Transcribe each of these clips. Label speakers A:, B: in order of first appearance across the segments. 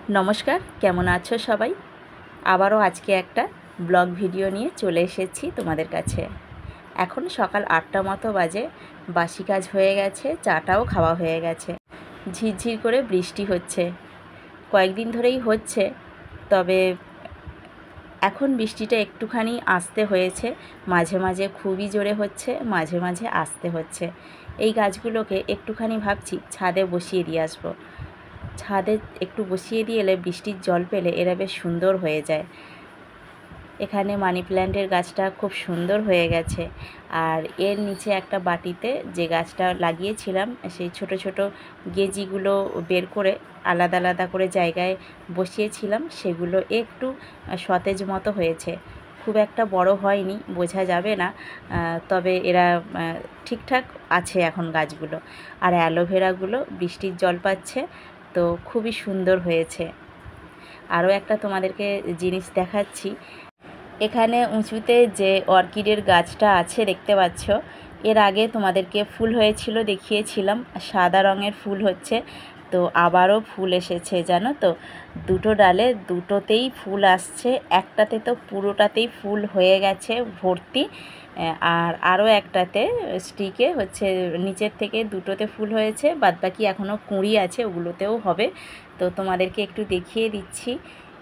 A: নমস্কার, কেমন আছো সবাই? আবারও আজকে একটা ব্লগ ভিডিও নিয়ে চলে এসেছি তোমাদের কাছে। এখন সকাল 8টা মতো বাজে, বাসি কাজ হয়ে গেছে, চাটাও খাওয়া হয়ে গেছে। ঝিরঝির করে বৃষ্টি হচ্ছে, কয়েকদিন ধরেই হচ্ছে, তবে এখন বৃষ্টিটা একটুখানি আস্তে হয়েছে। মাঝে মাঝে খুবই জোরে হচ্ছে, মাঝে মাঝে আস্তে হচ্ছে। এই গাছগুলোকে একটুখানি ভাবছি ছাদে বসিয়ে দিয়ে আসবো। ছাদে একটু বসিয়ে দিয়ে এলে বৃষ্টির জল পেলে এরা বেশ সুন্দর হয়ে যায়। এখানে মানি প্ল্যান্টের গাছটা খুব সুন্দর হয়ে গেছে, আর এর নিচে একটা বাটিতে যে গাছটা লাগিয়েছিলাম সেই ছোট ছোট গেজিগুলো বের করে আলাদা আলাদা করে জায়গায় বসিয়েছিলাম, সেগুলো একটু সতেজ মতো হয়েছে। খুব একটা বড় হয়নি, বোঝা যাবে না, তবে এরা ঠিকঠাক আছে এখন গাছগুলো। আর অ্যালোভেরাগুলো বৃষ্টির জল পাচ্ছে, তো খুবই সুন্দর হয়েছে। আরও একটা তোমাদেরকে জিনিস দেখাচ্ছি। এখানে উঁচুতে যে অর্কিডের গাছটা আছে দেখতে পাচ্ছ, এর আগে তোমাদেরকে ফুল হয়েছিল দেখিয়েছিলাম, সাদা রঙের ফুল হচ্ছে, তো আবারও ফুল এসেছে জানো তো। দুটো ডালে দুটোতেই ফুল আসছে, একটাতে তো পুরোটাতেই ফুল হয়ে গেছে ভর্তি, আর আরও একটাতে স্টিকে হচ্ছে নিচের থেকে দুটোতে ফুল হয়েছে, বাদবাকি এখনও কুঁড়ি আছে, ওগুলোতেও হবে। তো তোমাদেরকে একটু দেখিয়ে দিচ্ছি,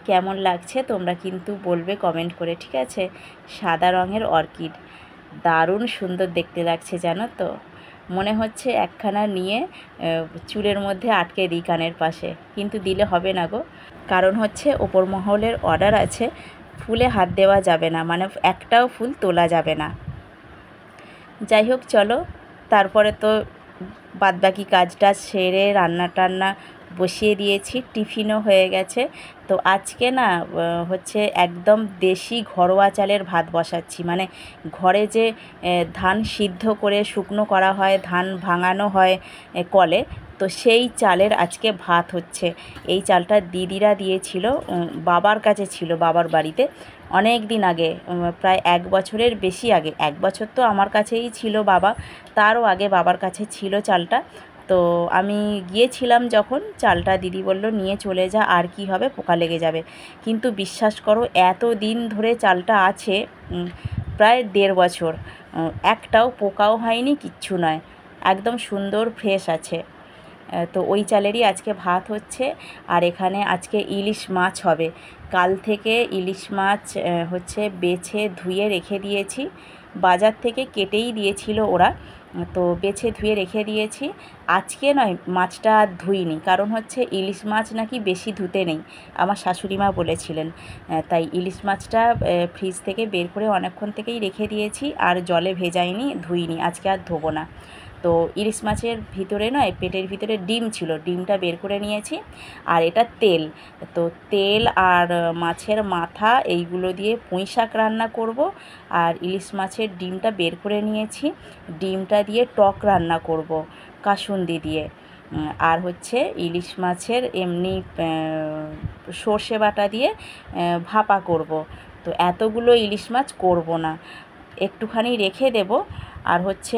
A: কেমন লাগছে তোমরা কিন্তু বলবে কমেন্ট করে, ঠিক আছে? সাদা রঙের অর্কিড, দারুণ সুন্দর দেখতে লাগছে জানো তো। মনে হচ্ছে একখানা নিয়ে চুলের মধ্যে আটকে দিই কানের পাশে, কিন্তু দিলে হবে না গো, কারণ হচ্ছে ওপর মহলের অর্ডার আছে, ফুলে হাত দেওয়া যাবে না, মানে একটাও ফুল তোলা যাবে না। যাই হোক, চলো, তারপরে তো বাদবাকি কাজটা সেরে রান্না টান্না বসিয়ে দিয়েছি, টিফিনও হয়ে গেছে। তো আজকে না হচ্ছে একদম দেশি ঘরোয়া চালের ভাত বসাচ্ছি, মানে ঘরে যে ধান সিদ্ধ করে শুকনো করা হয়, ধান ভাঙানো হয় কলে, তো সেই চালের আজকে ভাত হচ্ছে। এই চালটা দিদিরা দিয়েছিল, বাবার কাছে ছিল, বাবার বাড়িতে অনেক দিন আগে, প্রায় 1 বছরের বেশি আগে। 1 বছর তো আমার কাছেই ছিল বাবা, তারও আগে বাবার কাছে ছিল চালটা। তো আমি গিয়েছিলাম যখন, চালটা দিদি বলল নিয়ে চলে যা, আর কি হবে, পোকা লেগে যাবে। কিন্তু বিশ্বাস করো, এত দিন ধরে চালটা আছে, প্রায় 1.5 বছর, একটাও পোকাও হয়নি, কিচ্ছু নয়, একদম সুন্দর ফ্রেশ আছে। তো ওই চালেরই আজকে ভাত হচ্ছে। আর এখানে আজকে ইলিশ মাছ হবে। কাল থেকে ইলিশ মাছ হচ্ছে বেছে ধুয়ে রেখে দিয়েছি, বাজার থেকে কেটেই দিয়েছিল ওরা, তো বেছে ধুয়ে রেখে দিয়েছি। আজকে নয়, মাছটা আর ধুইনি, কারণ হচ্ছে ইলিশ মাছ নাকি বেশি ধুতে নেই, আমার শাশুড়ি মা বলেছিলেন। তাই ইলিশ মাছটা ফ্রিজ থেকে বের করে অনেকক্ষণ থেকেই রেখে দিয়েছি, আর জলে ভেজাইনি, ধুইনি, আজকে আর ধোবো না। তো ইলিশ মাছের ভিতরে নয়, পেটের ভিতরে ডিম ছিল, ডিমটা বের করে নিয়েছি। আর এটা তেল, তো তেল আর মাছের মাথা এইগুলো দিয়ে পুঁই শাক রান্না করব। আর ইলিশ মাছের ডিমটা বের করে নিয়েছি, ডিমটা দিয়ে টক রান্না করব কাসুন্দি দিয়ে। আর হচ্ছে ইলিশ মাছের এমনি সর্ষে বাটা দিয়ে ভাপা করব। তো এতগুলো ইলিশ মাছ করব না, একটুখানি রেখে দেব। আর হচ্ছে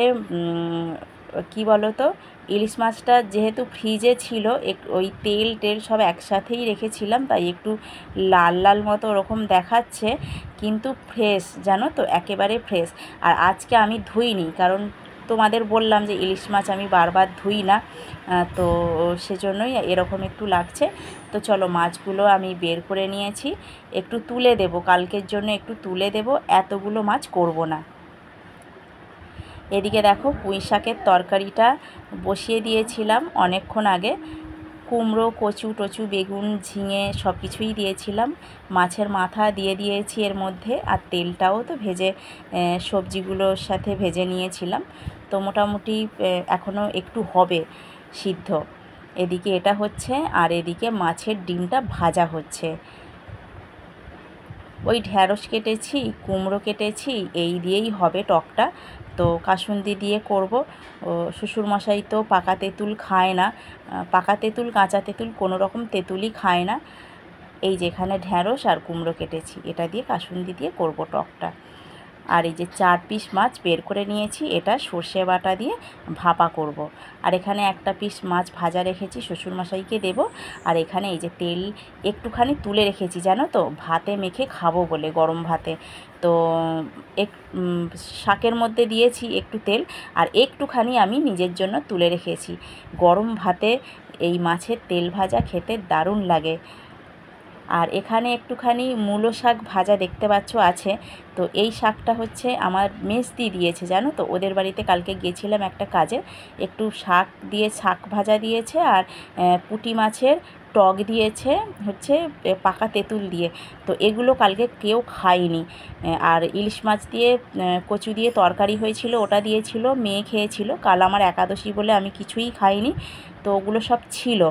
A: কি বলো তো, ইলিশ মাছটা যেহেতু ফ্রিজে ছিল, ওই তেল টেল সব একসাথেই রেখেছিলাম, তাই একটু লাল লাল মতো ওরকম দেখাচ্ছে, কিন্তু ফ্রেশ জানো তো, একেবারে ফ্রেশ। আর আজকে আমি ধুইনি, কারণ তোমাদের বললাম যে ইলিশ মাছ আমি বারবার ধুই না, তো সেজন্যই এরকম একটু লাগছে। তো চলো, মাছগুলো আমি বের করে নিয়েছি, একটু তুলে দেব, কালকের জন্য একটু তুলে দেব, এতগুলো মাছ করব না। এদিকে দেখো, পুঁই শাকের তরকারিটা বসিয়ে দিয়েছিলাম অনেকক্ষণ আগে, কুমড়ো, কচু টচু, বেগুন, ঝিঙে সব কিছুই দিয়েছিলাম, মাছের মাথা দিয়ে দিয়েছি এর মধ্যে, আর তেলটাও তো ভেজে সবজিগুলোর সাথে ভেজে নিয়েছিলাম। তো মোটামুটি এখনও একটু হবে সিদ্ধ। এদিকে এটা হচ্ছে, আর এদিকে মাছের ডিমটা ভাজা হচ্ছে। ওই ঢ্যাঁড়স কেটেছি, কুমড়ো কেটেছি, এই দিয়েই হবে টকটা। তো কাসুন্দি দিয়ে করব। শ্বশুরমশাই তো পাকা তেঁতুল খায় না, পাকা তেঁতুল কাঁচা তেঁতুল কোনো রকম তেঁতুলই খায় না। এই যেখানে ঢ্যাঁড়স আর কুমড়ো কেটেছি, এটা দিয়ে কাসুন্দি দিয়ে করব টকটা। আর এই যে 4 পিস মাছ বের করে নিয়েছি, এটা সর্ষে বাটা দিয়ে ভাপা করব। আর এখানে একটা পিস মাছ ভাজা রেখেছি, শ্বশুরমশাইকে দেব। আর এখানে এই যে তেল একটুখানি তুলে রেখেছি জানো তো, ভাতে মেখে খাবো বলে, গরম ভাতে। তো শাকের মধ্যে দিয়েছি একটু তেল, আর একটুখানি আমি নিজের জন্য তুলে রেখেছি। গরম ভাতে এই মাছের তেল ভাজা খেতে দারুণ লাগে। আর এখানে একটুখানি মূলো শাক ভাজা দেখতে পাচ্ছ আছে। তো এই শাকটা হচ্ছে আমার মেজদি দিয়েছে জানো তো, ওদের বাড়িতে কালকে গেছিলাম একটা কাজে, একটু শাক দিয়ে শাক ভাজা দিয়েছে, আর পুঁটি মাছের টক দিয়েছে হচ্ছে পাকা তেঁতুল দিয়ে। তো এগুলো কালকে কেউ খায়নি। আর ইলিশ মাছ দিয়ে কচু দিয়ে তরকারি হয়েছিল, ওটা দিয়েছিল, মেয়ে খেয়েছিল। কাল আমার একাদশী বলে আমি কিছুই খাইনি, তো ওগুলো সব ছিল।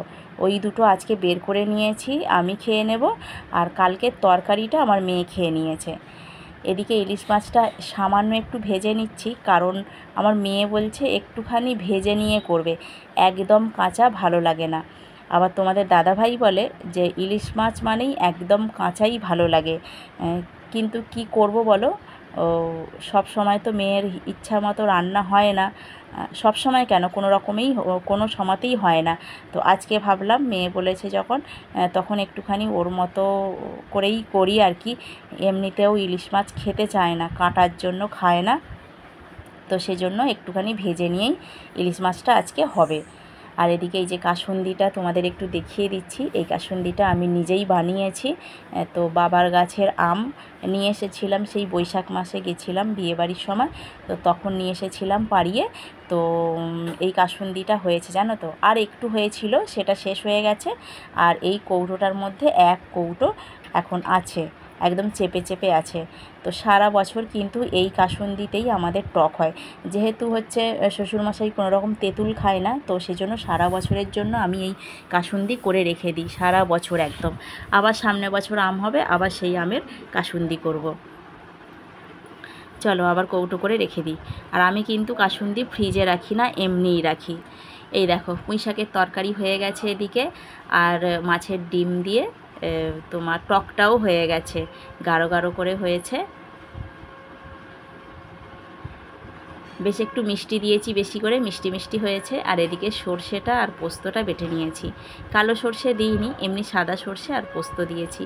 A: ওই দুটো আজকে বের করে নিয়েছি, আমি খেয়ে নেব, আর কালকের তরকারিটা আমার মেয়ে খেয়ে নিয়েছে। এদিকে ইলিশ মাছটা সামান্য একটু ভেজে নিচ্ছি, কারণ আমার মেয়ে বলছে একটুখানি ভেজে নিয়ে করবে, একদম কাঁচা ভালো লাগে না। আবার তোমাদের দাদাভাই বলে যে ইলিশ মাছ মানেই একদম কাঁচাই ভালো লাগে। কিন্তু কি করব বলো, সব সময় তো মেয়ের ইচ্ছা মতো রান্না হয় না। সব সময় কেন, কোনো রকমেই কোনো সময়তেই হয় না। তো আজকে ভাবলাম মেয়ে বলেছে যখন, তখন একটুখানি ওর মতো করেই করি আর কি। এমনিতেও ইলিশ মাছ খেতে চায় না, কাঁটার জন্য খায় না। তো সেজন্য একটুখানি ভেজে নিয়েই ইলিশ মাছটা আজকে হবে। আর এদিকে এই যে কাসুন্দিটা তোমাদের একটু দেখিয়ে দিচ্ছি। এই কাসুন্দিটা আমি নিজেই বানিয়েছি। তো বাবার গাছের আম নিয়ে এসেছিলাম, সেই বৈশাখ মাসে গেছিলাম বিয়েবাড়ির সময়, তো তখন নিয়ে এসেছিলাম পাড়িয়ে। তো এই কাসুন্দিটা হয়েছে জানো তো, আর একটু হয়েছিল, সেটা শেষ হয়ে গেছে। আর এই কৌটোটার মধ্যে 1 কৌটো এখন আছে, একদম চেপে চেপে আছে। তো সারা বছর কিন্তু এই কাসুন্দিতেই আমাদের টক হয়। যেহেতু হচ্ছে শ্বশুরমশাই কোনো রকম তেঁতুল খায় না, তো সেজন্য সারা বছরের জন্য আমি এই কাসুন্দি করে রেখে দিই, সারা বছর একদম। আবার সামনে বছর আম হবে, আবার সেই আমের কাসুন্দি করব। চলো আবার কৌটো করে রেখে দিই। আর আমি কিন্তু কাসুন্দি ফ্রিজে রাখি না, এমনিই রাখি। এই দেখো পুঁই শাকের তরকারি হয়ে গেছে এদিকে, আর মাছের ডিম দিয়ে তোমার টকটাও হয়ে গেছে, গাঢ় গাঢ় করে হয়েছে। বেশ একটু মিষ্টি দিয়েছি, বেশি করে মিষ্টি মিষ্টি হয়েছে। আর এদিকে সর্ষেটা আর পোস্তটা বেটে নিয়েছি, কালো সর্ষে দিইনি, এমনি সাদা সর্ষে আর পোস্ত দিয়েছি।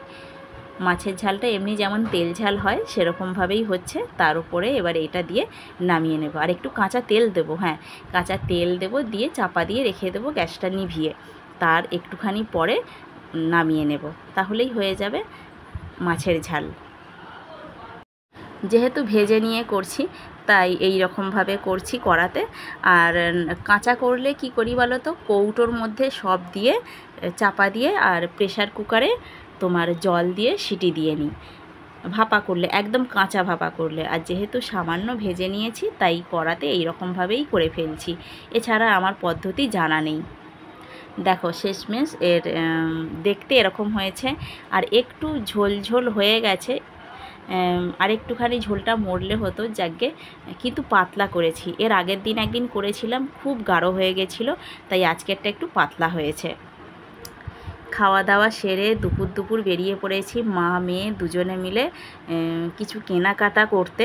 A: মাছের ঝালটা এমনি যেমন তেল ঝাল হয় সেরকমভাবেই হচ্ছে, তার উপরে এবার এটা দিয়ে নামিয়ে নেব। আর একটু কাঁচা তেল দেবো, হ্যাঁ কাঁচা তেল দেবো, দিয়ে চাপা দিয়ে রেখে দেবো গ্যাসটা নিভিয়ে। তার একটুখানি পরে নামিয়ে নেব, তাহলেই হয়ে যাবে মাছের ঝাল। যেহেতু ভেজে নিয়ে করছি, তাই এই রকমভাবে করছি কড়াতে। আর কাঁচা করলে কি করি বলো তো, কৌটোর মধ্যে সব দিয়ে চাপা দিয়ে, আর প্রেশার কুকারে তোমার জল দিয়ে সিটি দিয়ে নিই, ভাপা করলে একদম কাঁচা ভাপা করলে। আর যেহেতু সামান্য ভেজে নিয়েছি, তাই কড়াতে এই রকমভাবেই করে ফেলছি, এছাড়া আমার পদ্ধতি জানা নেই। দেখো শেষমেশ এর দেখতে এরকম হয়েছে, আর একটু ঝোল ঝোল হয়ে গেছে। আর একটুখানি ঝোলটা মরলে হতো, যাকে কিন্তু পাতলা করেছি। এর আগের দিন একদিন করেছিলাম, খুব গাঢ় হয়ে গেছিলো, তাই আজকেরটা একটু পাতলা হয়েছে। খাওয়া দাওয়া সেরে দুপুর দুপুর বেরিয়ে পড়েছি মা মেয়ে দুজনে মিলে কিছু কেনাকাটা করতে।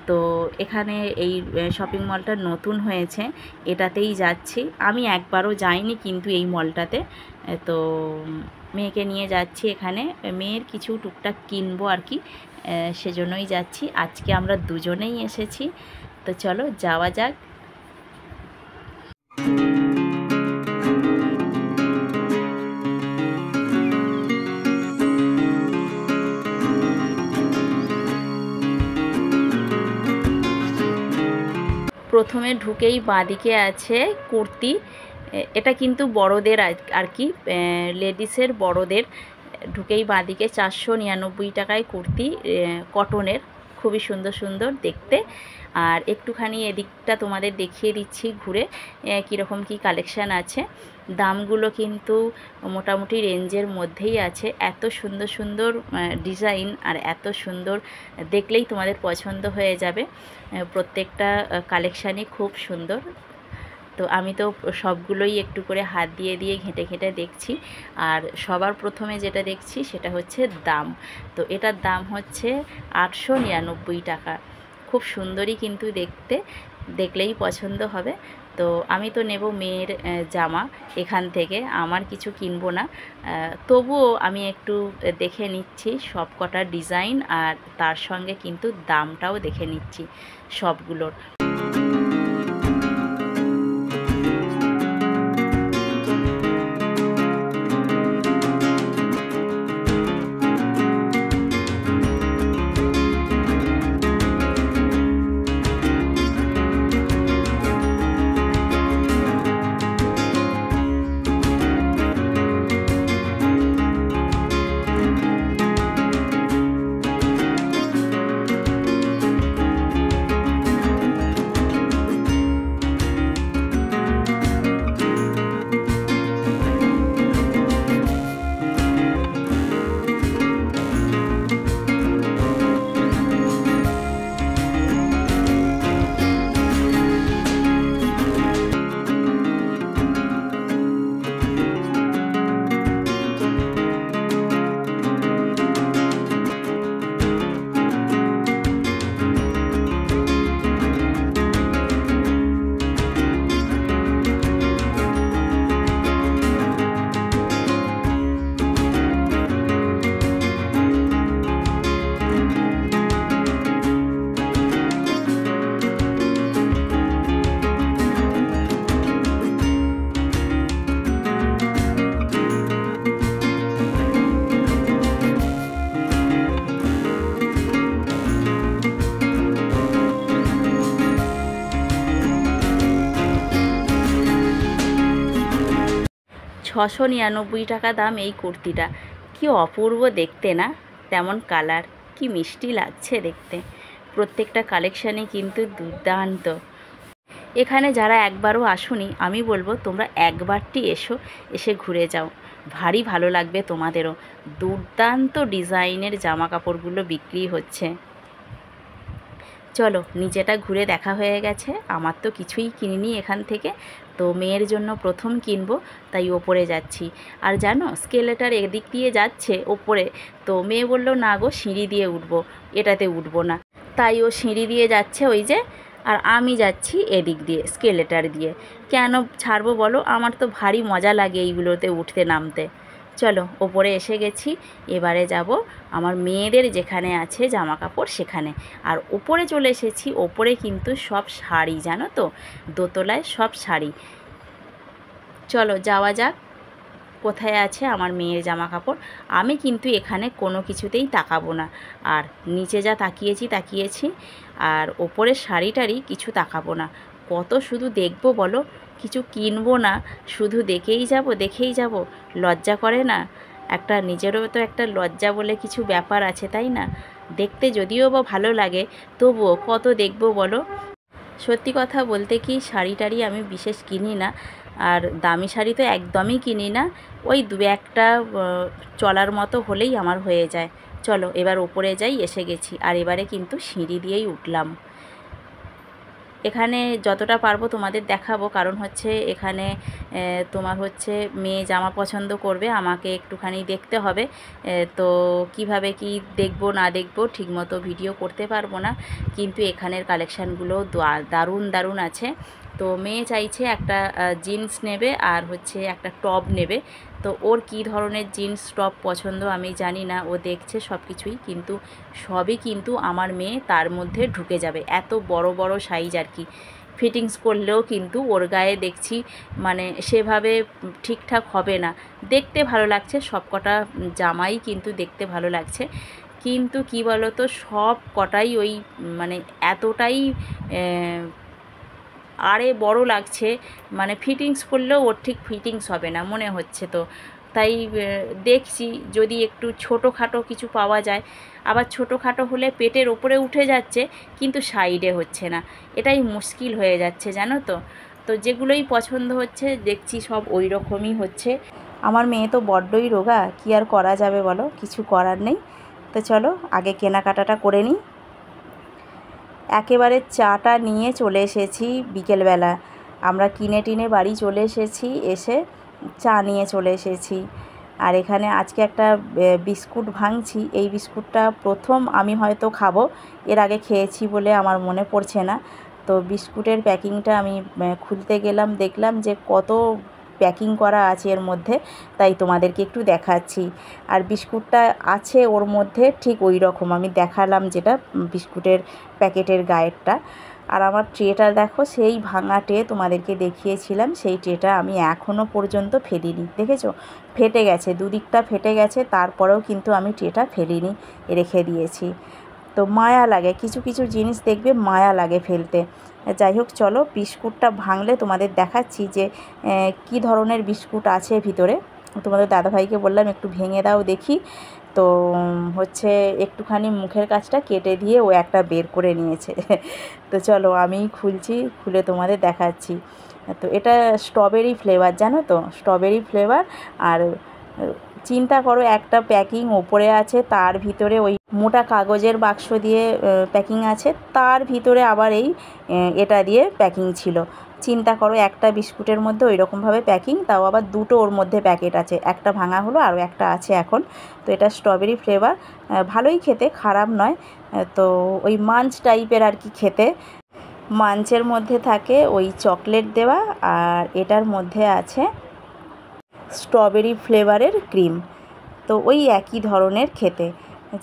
A: তো এখানে এই শপিং মলটা নতুন হয়েছে, এটাতেই যাচ্ছি। আমি একবারও যাইনি কিন্তু এই মলটাতে। তো মেয়েকে নিয়ে যাচ্ছি, এখানে মেয়ের কিছু টুকটাক কিনবো আর কি, সেজন্যই যাচ্ছি। আজকে আমরা দুজনেই এসেছি, তো চলো যাওয়া যাক। প্রথমে ঢুকেই বাঁদিকে আছে কুর্তি, এটা কিন্তু বড়দের আর কি, লেডিসের বড়দের। ঢুকেই বাঁদিকে 499 টাকায় কুর্তি, কটনের, খুবই সুন্দর সুন্দর দেখতে। আর একটুখানি এদিকটা তোমাদের দেখিয়ে দিচ্ছি ঘুরে কীরকম কী কালেকশান আছে। দামগুলো কিন্তু মোটামুটি রেঞ্জের মধ্যেই আছে। এত সুন্দর সুন্দর ডিজাইন, আর এত সুন্দর, দেখলেই তোমাদের পছন্দ হয়ে যাবে। প্রত্যেকটা কালেকশানই খুব সুন্দর। তো আমি তো সবগুলোই একটু করে হাত দিয়ে দিয়ে ঘেঁটে ঘেঁটে দেখছি। আর সবার প্রথমে যেটা দেখছি সেটা হচ্ছে দাম। তো এটার দাম হচ্ছে 899 টাকা। খুব সুন্দরই কিন্তু দেখতে, দেখলেই পছন্দ হবে। তো আমি তো নেব মেয়ের জামা এখান থেকে, আমার কিছু কিনবো না। তবুও আমি একটু দেখে নিচ্ছি সব কটা ডিজাইন, আর তার সঙ্গে কিন্তু দামটাও দেখে নিচ্ছি সবগুলোর। 699 টাকা দাম এই কুর্তিটা। কি অপূর্ব দেখতে না, তেমন কালার, কি মিষ্টি লাগছে দেখতে। প্রত্যেকটা কালেকশানই কিন্তু দুর্দান্ত। এখানে যারা একবারও আসুনি, আমি বলবো তোমরা একবারটি এসে ঘুরে যাও, ভারী ভালো লাগবে তোমাদেরও। দুর্দান্ত ডিজাইনের জামা কাপড়গুলো বিক্রি হচ্ছে। চলো, নিচেটা ঘুরে দেখা হয়ে গেছে। আমার তো কিছুই কিনিনি এখান থেকে, তো মেয়ের জন্য প্রথম কিনবো, তাই ওপরে যাচ্ছি। আর জানো, স্কেলেটার এদিক দিয়ে যাচ্ছে ওপরে, তো মেয়ে বললো না গো, সিঁড়ি দিয়ে উঠবো, এটাতে উঠবো না। তাই ও সিঁড়ি দিয়ে যাচ্ছে ওই যে, আর আমি যাচ্ছি এদিক দিয়ে স্কেলেটার দিয়ে। কেন ছাড়বো বলো, আমার তো ভারী মজা লাগে এইগুলোতে উঠতে নামতে। চলো, ওপরে এসে গেছি। এবারে যাব আমার মেয়েদের যেখানে আছে জামা কাপড় সেখানে। আর ওপরে চলে এসেছি, ওপরে কিন্তু সব শাড়ি, জানো তো, দোতলায় সব শাড়ি। চলো যাওয়া যাক, কোথায় আছে আমার মেয়ের জামা কাপড়। আমি কিন্তু এখানে কোনো কিছুতেই তাকাবো না, আর নিচে যা তাকিয়েছি, আর ওপরের শাড়িটারই কিছু তাকাবো না। কত শুধু দেখবো বলো, কিছু কিনবো না, শুধু দেখেই যাব। লজ্জা করে না? একটা নিজেরও তো একটা লজ্জা বলে কিছু ব্যাপার আছে, তাই না? দেখতে যদিও বা ভালো লাগে, তবুও কত দেখবো বলো। সত্যি কথা বলতে কি, শাড়ি আমি বিশেষ কিনি না, আর দামি শাড়ি তো একদমই কিনি না। ওই দু একটা চলার মতো হলেই আমার হয়ে যায়। চলো এবার ওপরে যাই, এসে গেছি। আর এবারে কিন্তু সিঁড়ি দিয়েই উঠলাম। এখানে যতটা পারবো তোমাদের দেখাবো, কারণ হচ্ছে এখানে তোমার হচ্ছে মেয়ে জামা পছন্দ করবে, আমাকে একটুখানি দেখতে হবে। তো কিভাবে কি দেখবো না দেখবো ঠিকমতো ভিডিও করতে পারবো না, কিন্তু এখানের কালেকশানগুলো দারুণ আছে। তো মেয়ে চাইছে একটা জিন্স নেবে, আর হচ্ছে একটা টপ নেবে। তো ওর কী ধরনের জিন্স টপ পছন্দ আমি জানি না, ও দেখছে সব কিছুই, কিন্তু সবই কিন্তু আমার মেয়ে তার মধ্যে ঢুকে যাবে। এত বড় সাইজ আর কি, ফিটিংস করলেও কিন্তু ওর গায়ে দেখছি মানে সেভাবে ঠিকঠাক হবে না। দেখতে ভালো লাগছে, সব কটা জামাই কিন্তু দেখতে ভালো লাগছে, কিন্তু কি বলো তো, সব কটাই ওই মানে এতটাই আরে বড় লাগছে, মানে ফিটিংস করলেও ওর ঠিক ফিটিংস হবে না মনে হচ্ছে। তো তাই দেখছি যদি একটু ছোটোখাটো কিছু পাওয়া যায়। আবার ছোটোখাটো হলে পেটের ওপরে উঠে যাচ্ছে, কিন্তু সাইডে হচ্ছে না, এটাই মুশকিল হয়ে যাচ্ছে জানো তো। তো যেগুলোই পছন্দ হচ্ছে দেখছি সব ওই রকমই হচ্ছে। আমার মেয়ে তো বড্ডই রোগা, কি আর করা যাবে বলো, কিছু করার নেই। তো চলো আগে কেনাকাটাটা করে নিই। একেবারে চাটা নিয়ে চলে এসেছি বিকেলবেলা, আমরা কিনে টিনে বাড়ি চলে এসেছি, এসে চা নিয়ে চলে এসেছি। আর এখানে আজকে একটা বিস্কুট ভাঙছি। এই বিস্কুটটা প্রথম আমি হয়তো খাবো, এর আগে খেয়েছি বলে আমার মনে পড়ছে না। তো বিস্কুটের প্যাকিংটা আমি খুলতে গেলাম, দেখলাম যে কত প্যাকিং করা আছে এর মধ্যে, তাই তোমাদেরকে একটু দেখাচ্ছি। আর বিস্কুটটা আছে ওর মধ্যে ঠিক ওই রকম আমি দেখালাম যেটা বিস্কুটের প্যাকেটের গায়েরটা। আর আমার ট্রেটা দেখো, সেই ভাঙা ট্রে তোমাদেরকে দেখিয়েছিলাম, সেই ট্রেটা আমি এখনও পর্যন্ত ফেলিনি। দেখেছো, ফেটে গেছে, দুদিকটা ফেটে গেছে, তারপরেও কিন্তু আমি ট্রেটা ফেলিনি, রেখে দিয়েছি। তো মায়া লাগে, কিছু কিছু জিনিস দেখবে মায়া লাগে ফেলতে। যাই হোক, চলো বিস্কুটটা ভাঙলে তোমাদের দেখাচ্ছি যে কি ধরনের বিস্কুট আছে ভিতরে। তোমাদের দাদাভাইকে বললাম একটু ভেঙে দাও দেখি। তো হচ্ছে একটুখানি মুখের কাছটা কেটে দিয়ে ও একটা বের করে নিয়েছে। তো চলো আমি খুলছি, খুলে তোমাদের দেখাচ্ছি। তো এটা স্ট্রবেরি ফ্লেভার, জানো তো, স্ট্রবেরি ফ্লেভার। আর চিন্তা করো, একটা প্যাকিং ওপরে আছে, তার ভিতরে ওই মোটা কাগজের বাক্স দিয়ে প্যাকিং আছে, তার ভিতরে আবার এটা দিয়ে প্যাকিং ছিল। চিন্তা করো, একটা বিস্কুটের মধ্যে ওই রকমভাবে প্যাকিং, তাও আবার দুটো ওর মধ্যে প্যাকেট আছে, একটা ভাঙা হলো আরও একটা আছে এখন। তো এটা স্ট্রবেরি ফ্লেভার, ভালোই খেতে, খারাপ নয়। তো ওই মাঞ্চ টাইপের আর কি খেতে। মাঞ্চের মধ্যে থাকে ওই চকলেট দেওয়া, আর এটার মধ্যে আছে স্ট্রবেরি ফ্লেভারের ক্রিম। তো ওই একই ধরনের খেতে,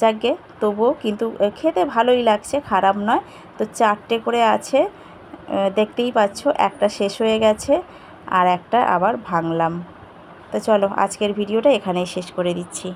A: যাকে তবুও কিন্তু খেতে ভালোই লাগছে, খারাপ নয়। তো 4টে করে আছে, দেখতেই পাচ্ছ, একটা শেষ হয়ে গেছে আর একটা আবার ভাঙলাম। তো চলো আজকের ভিডিওটা এখানেই শেষ করে দিচ্ছি।